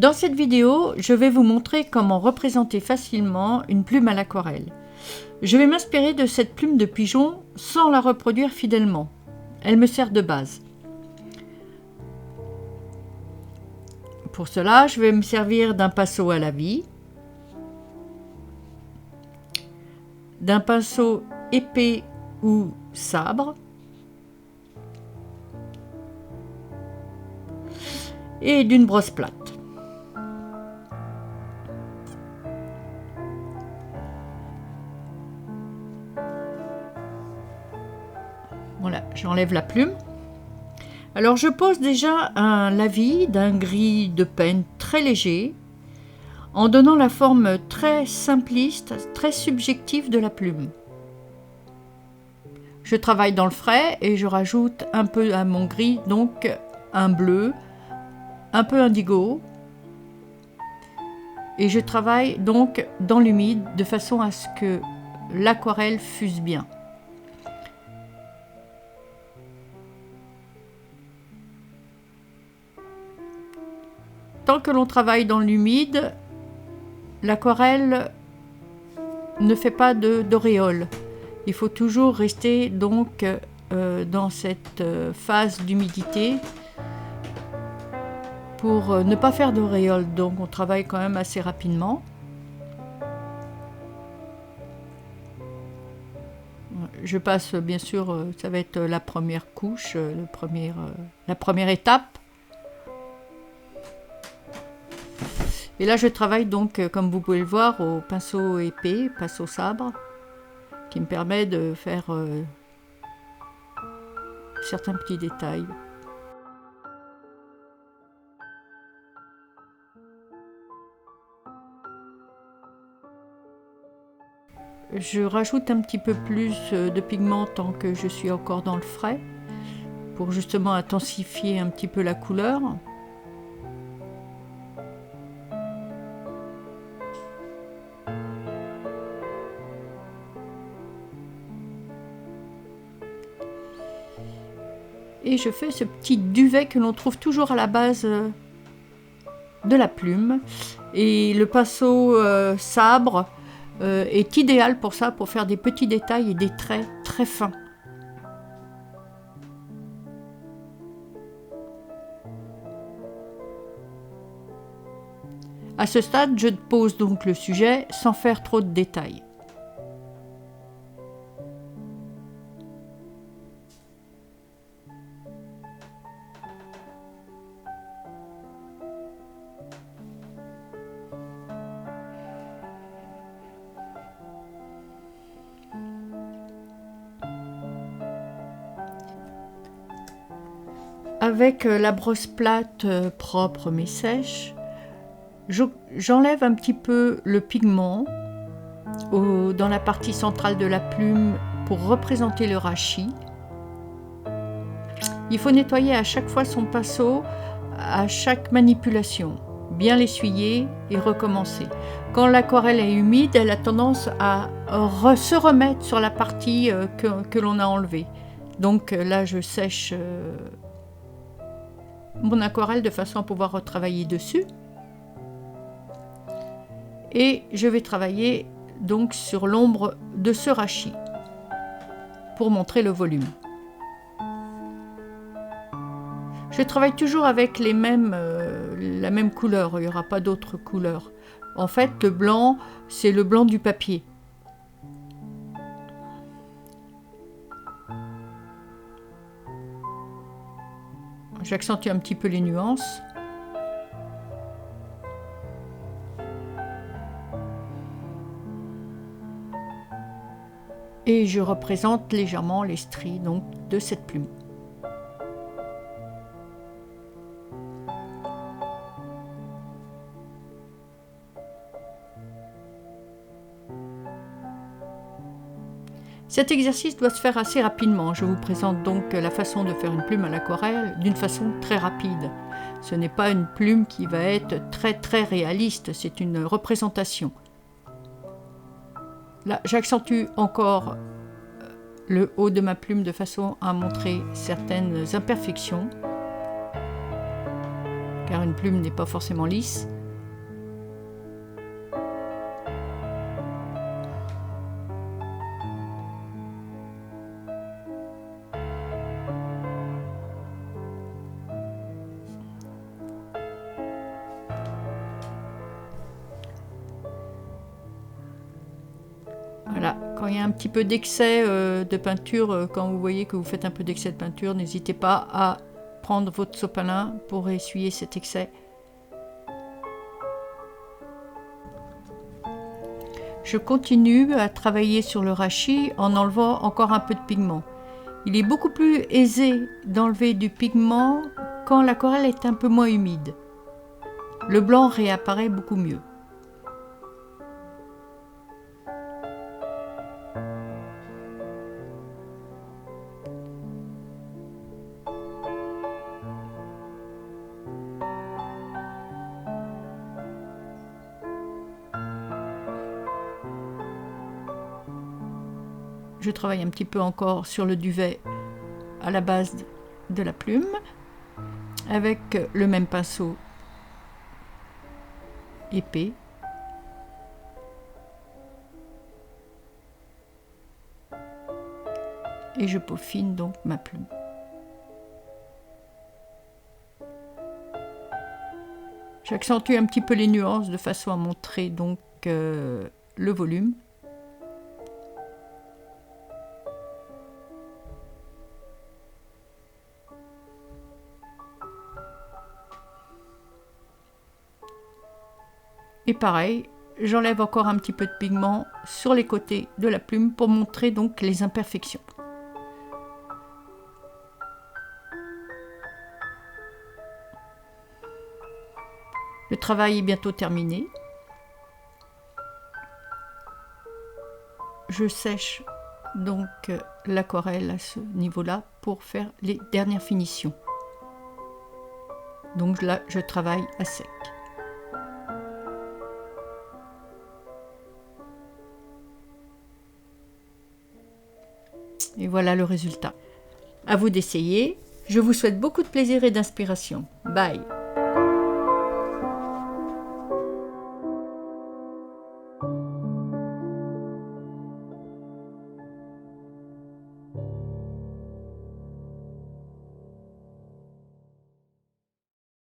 Dans cette vidéo, je vais vous montrer comment représenter facilement une plume à l'aquarelle. Je vais m'inspirer de cette plume de pigeon sans la reproduire fidèlement. Elle me sert de base. Pour cela, je vais me servir d'un pinceau à la vie, d'un pinceau épais ou sabre, et d'une brosse plate. Voilà, j'enlève la plume. Alors je pose déjà un lavis d'un gris de peigne très léger, en donnant la forme très simpliste, très subjective de la plume. Je travaille dans le frais et je rajoute un peu à mon gris, donc un bleu, un peu indigo. Et je travaille donc dans l'humide de façon à ce que l'aquarelle fuse bien. Tant que l'on travaille dans l'humide, l'aquarelle ne fait pas d'auréole. Il faut toujours rester donc dans cette phase d'humidité pour ne pas faire d'auréole. Donc on travaille quand même assez rapidement. Je passe bien sûr, ça va être la première couche, la première étape. Et là je travaille donc, comme vous pouvez le voir, au pinceau épais, pinceau sabre, qui me permet de faire certains petits détails. Je rajoute un petit peu plus de pigment tant que je suis encore dans le frais, pour justement intensifier un petit peu la couleur. Et je fais ce petit duvet que l'on trouve toujours à la base de la plume. Et le pinceau sabre est idéal pour ça, pour faire des petits détails et des traits très fins. À ce stade, je pose donc le sujet sans faire trop de détails. Avec la brosse plate propre mais sèche, j'enlève un petit peu le pigment dans la partie centrale de la plume pour représenter le rachis. Il faut nettoyer à chaque fois son pinceau, à chaque manipulation, bien l'essuyer et recommencer. Quand l'aquarelle est humide, elle a tendance à se remettre sur la partie que l'on a enlevée. Donc là, je sèche mon aquarelle de façon à pouvoir retravailler dessus. Et je vais travailler donc sur l'ombre de ce rachis pour montrer le volume. Je travaille toujours avec la même couleur, il n'y aura pas d'autre couleur. En fait, le blanc, c'est le blanc du papier. J'accentue un petit peu les nuances. Et je représente légèrement les stries donc, de cette plume. Cet exercice doit se faire assez rapidement. Je vous présente donc la façon de faire une plume à l'aquarelle d'une façon très rapide. Ce n'est pas une plume qui va être très réaliste, c'est une représentation. Là, j'accentue encore le haut de ma plume de façon à montrer certaines imperfections, car une plume n'est pas forcément lisse. Quand il y a un petit peu d'excès de peinture, quand vous voyez que vous faites un peu d'excès de peinture, n'hésitez pas à prendre votre sopalin pour essuyer cet excès. Je continue à travailler sur le rachi en enlevant encore un peu de pigment. Il est beaucoup plus aisé d'enlever du pigment quand l'aquarelle est un peu moins humide. Le blanc réapparaît beaucoup mieux. Je travaille un petit peu encore sur le duvet à la base de la plume avec le même pinceau épais. Et je peaufine donc ma plume. J'accentue un petit peu les nuances de façon à montrer donc le volume. Et pareil, j'enlève encore un petit peu de pigment sur les côtés de la plume pour montrer donc les imperfections. Le travail est bientôt terminé. Je sèche donc l'aquarelle à ce niveau-là pour faire les dernières finitions. Donc là, je travaille à sec. Et voilà le résultat. À vous d'essayer. Je vous souhaite beaucoup de plaisir et d'inspiration. Bye!